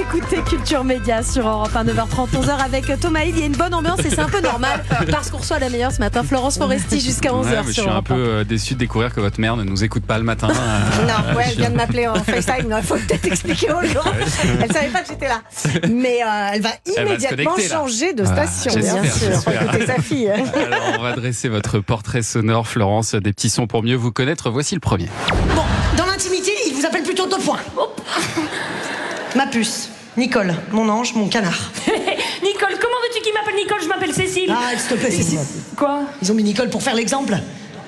écoutez Culture Média sur Europe 1, 9h30, 11h avec Thomas Hill. Il y a une bonne ambiance et c'est un peu normal parce qu'on reçoit la meilleure ce matin, Florence Foresti, jusqu'à 11h. Je suis un peu déçu de découvrir que votre mère ne nous écoute pas le matin. Non, elle vient de m'appeler en FaceTime. Il faut peut-être expliquer aux gens. Elle savait pas que j'étais là. Mais elle va immédiatement changer de station, bien sûr. Écoutez sa fille. Alors, on va dresser votre portrait sonore, Florence. Des petits sons pour mieux vous connaître. Voici le premier. Bon, dans l'intimité, il vous appelle plutôt 2 points. Ma puce, Nicole, mon ange, mon canard. Nicole, comment veux-tu qu'il m'appelle Nicole? Je m'appelle Cécile. Ah, s'il te plaît, Cécile. Quoi? Ils ont mis Nicole pour faire l'exemple.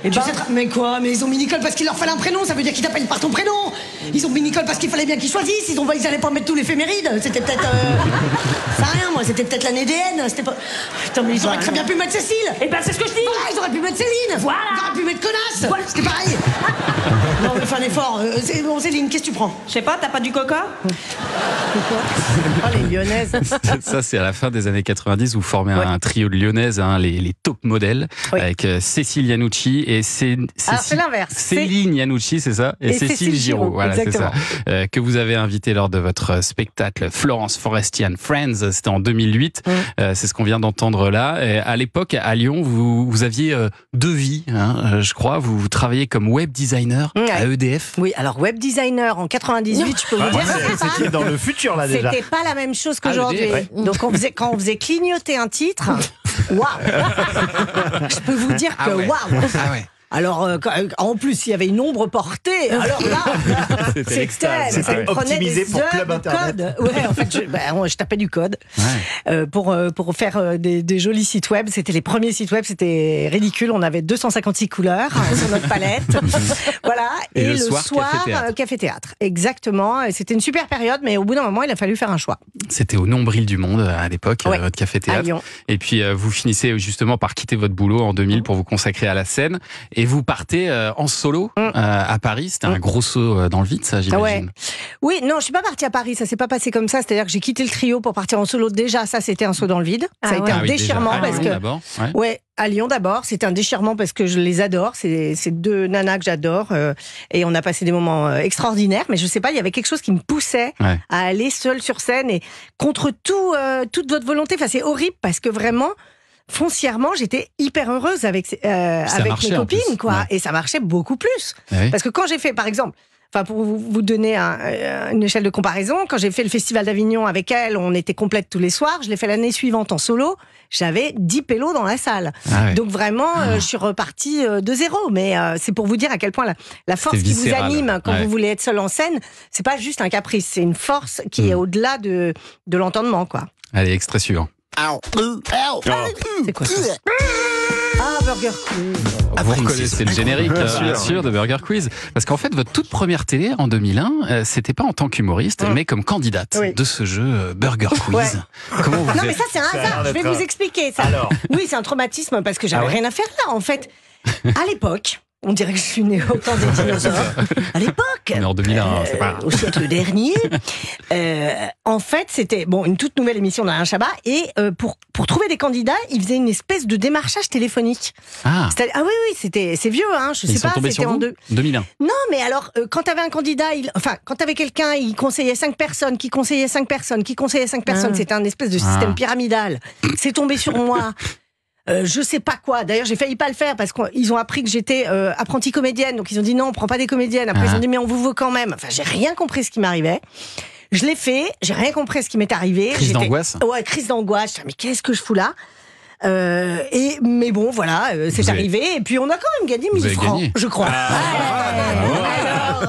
Et bah... Mais quoi? Mais ils ont mis Nicole parce qu'il leur fallait un prénom, ça veut dire qu'ils t'appellent par ton prénom. Ils ont mis Nicole parce qu'il fallait bien qu'ils choisissent. Ils allaient pas mettre tout l'éphéméride. C'était peut-être... Ça rien, moi, c'était peut-être l'année DN. C'était pas... Putain, mais ils auraient très bien pu mettre Cécile. Et ben c'est ce que je dis. Voilà, ils auraient pu mettre Céline. Voilà. Ils auraient pu mettre Connasse. Voilà. C'était pareil. Non, mais fais un effort. Bon, Céline, qu'est-ce que tu prends? Je sais pas, t'as pas du coca? Oh, les Lyonnaises. Ça, c'est à la fin des années 90. Vous formez un trio de Lyonnaises, les top modèles, avec Cécile Iannucci et c'est l'inverse. Céline Iannucci, c'est ça, et Cécile Giraud. Voilà, c'est ça. Que vous avez invité lors de votre spectacle Florence Foresti and Friends. C'était en 2008. C'est ce qu'on vient d'entendre là. Et à l'époque, à Lyon, vous aviez 2 vies, je crois. Vous travailliez comme web designer à EDF. Oui, alors web designer en 98, je peux vous dire. C'était dans le futur là déjà. C'était pas la même chose qu'aujourd'hui. Donc quand on faisait clignoter un titre, waouh. Je peux vous dire que waouh. Ah ouais. Alors, en plus, il y avait une ombre portée. Alors là, c'était ça prenait optimisé des pour heures Club de Internet. code. Ouais, en fait, je tapais du code pour faire des jolis sites web. C'était les premiers sites web, c'était ridicule. On avait 256 couleurs sur notre palette. Voilà. Et le soir, café-théâtre. Exactement. Et c'était une super période, mais au bout d'un moment, il a fallu faire un choix. C'était au nombril du monde à l'époque, votre café-théâtre. À Lyon. Et puis, vous finissez justement par quitter votre boulot en 2000 pour vous consacrer à la scène. Et vous partez en solo à Paris. C'était un gros saut dans le vide, ça, j'imagine. Ouais. Oui, non, je suis pas partie à Paris. Ça s'est pas passé comme ça. C'est-à-dire que j'ai quitté le trio pour partir en solo. Déjà, ça, c'était un saut dans le vide. Ça a été un déchirement déjà. parce Lyon, que. d'abord. À Lyon d'abord. C'était un déchirement parce que je les adore. C'est 2 nanas que j'adore et on a passé des moments extraordinaires. Mais je sais pas, il y avait quelque chose qui me poussait à aller seule sur scène et contre toute votre volonté. Enfin, c'est horrible parce que vraiment. Foncièrement, j'étais hyper heureuse avec mes copines, quoi. Et ça marchait beaucoup plus. Parce que quand j'ai fait, par exemple, pour vous donner une échelle de comparaison, quand j'ai fait le Festival d'Avignon avec elle, on était complète tous les soirs. Je l'ai fait l'année suivante en solo. J'avais 10 pélos dans la salle. Donc vraiment, je suis repartie de zéro. Mais c'est pour vous dire à quel point la force qui vous anime quand vous voulez être seule en scène, c'est pas juste un caprice. C'est une force qui est au-delà de l'entendement, quoi. Allez, extrait suivant. C'est quoi ça? Ah, Burger Quiz. Vous reconnaissez le générique, bien sûr, de Burger Quiz. Parce qu'en fait, votre toute première télé, en 2001, c'était pas en tant qu'humoriste, mais comme candidate de ce jeu Burger Quiz. Comment vous Non, mais ça, c'est un hasard. Je vais vous expliquer ça. Alors. Oui, c'est un traumatisme parce que j'avais rien à faire là, en fait. À l'époque... On dirait que je suis née au temps des dinosaures. À l'époque, on est en 2001, c'est pas... au siècle dernier, en fait, c'était une toute nouvelle émission d'Alain Chabat et pour trouver des candidats, ils faisaient une espèce de démarchage téléphonique. Oui, c'est vieux, je sais pas, c'était en 2001. Non, mais alors quand t'avais un candidat, quand t'avais quelqu'un, il conseillait 5 personnes, qui conseillait 5 personnes, qui conseillait 5 personnes. C'était un espèce de système pyramidal. C'est tombé sur moi. Je sais pas quoi. D'ailleurs, j'ai failli pas le faire parce qu'ils ont appris que j'étais apprentie comédienne. Donc, ils ont dit non, on prend pas des comédiennes. Après, ils ont dit mais on vous veut quand même. Enfin, j'ai rien compris ce qui m'arrivait. Je l'ai fait. J'ai rien compris ce qui m'est arrivé. Crise d'angoisse. Ouais, crise d'angoisse. Mais qu'est-ce que je fous là? Mais bon, voilà, c'est arrivé. Et puis, on a quand même gagné 1000 francs, je crois.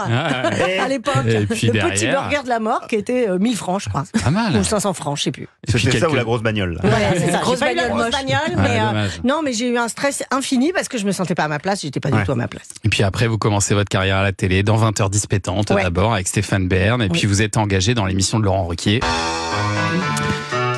À l'époque, le petit burger de la mort qui était 1000 francs, je crois. Pas mal. Ou 500 francs, je sais plus. C'était ça ou la grosse bagnole là. Ouais, c'est ça. Grosse bagnole moche. Non, mais j'ai eu un stress infini parce que je me sentais pas à ma place, j'étais pas du tout à ma place. Et puis après, vous commencez votre carrière à la télé dans 20h dispétante d'abord avec Stéphane Bern. Et puis vous êtes engagé dans l'émission de Laurent Ruquier.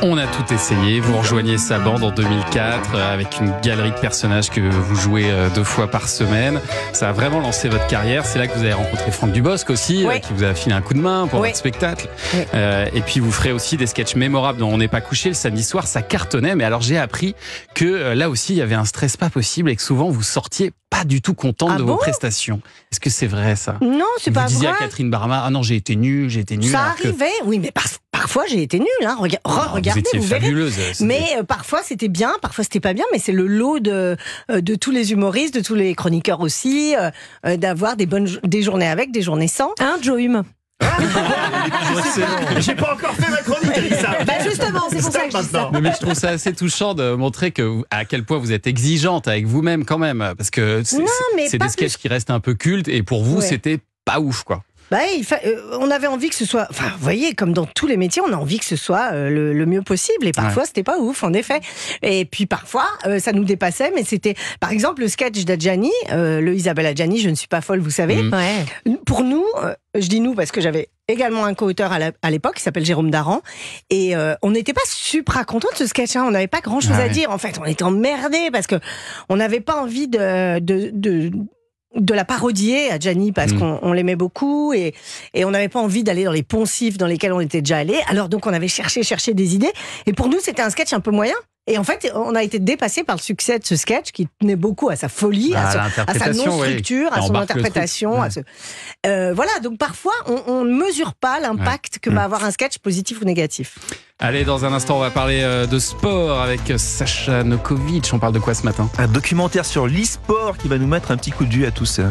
On a tout essayé, vous rejoignez sa bande en 2004 avec une galerie de personnages que vous jouez 2 fois par semaine. Ça a vraiment lancé votre carrière. C'est là que vous avez rencontré Franck Dubosc aussi, qui vous a filé un coup de main pour votre spectacle. Et puis vous ferez aussi des sketchs mémorables dont On n'est pas couché le samedi soir. Ça cartonnait, mais alors j'ai appris que là aussi il y avait un stress pas possible et que souvent vous sortiez pas du tout contente de vos prestations. Est-ce que c'est vrai ça? Non, c'est pas vrai. Vous disiez à Catherine Barma, ah non, j'ai été nulle. Ça arrivait, oui, mais par parfois j'ai été nulle. Hein. Regardez, vous verrez. Fabuleuse. Mais parfois c'était bien, parfois c'était pas bien. Mais c'est le lot de tous les humoristes, de tous les chroniqueurs aussi, d'avoir des journées avec, des journées sans. Hein, Joe Hume. J'ai pas encore fait ma chronique, Elisa. Bah justement, c'est pour ça que je dis ça. Mais je trouve ça assez touchant de montrer à quel point vous êtes exigeante avec vous-même quand même, parce que c'est des sketchs qui restent un peu cultes et pour vous c'était pas ouf quoi. Bah, on avait envie que ce soit, enfin, vous voyez, comme dans tous les métiers, on a envie que ce soit le mieux possible. Et parfois, c'était pas ouf, en effet. Et puis parfois, ça nous dépassait. Mais c'était, par exemple, le sketch d'Adjani, le Isabelle Adjani, je ne suis pas folle, vous savez. Ouais. Pour nous, je dis nous parce que j'avais également un co-auteur à l'époque qui s'appelle Jérôme Daran. Et on n'était pas super contents de ce sketch. Hein. On n'avait pas grand-chose à dire. En fait, on était emmerdés parce que on n'avait pas envie de la parodier à Adjani parce qu'on l'aimait beaucoup et on n'avait pas envie d'aller dans les poncifs dans lesquels on était déjà allé. Alors donc on avait cherché des idées et pour nous c'était un sketch un peu moyen. Et en fait, on a été dépassé par le succès de ce sketch qui tenait beaucoup à sa folie, à sa non-structure, à son interprétation. Voilà, donc parfois, on ne mesure pas l'impact que va avoir un sketch positif ou négatif. Allez, dans un instant, on va parler de sport avec Sacha Nokovic. On parle de quoi ce matin ? Un documentaire sur l'e-sport qui va nous mettre un petit coup de vue à tous.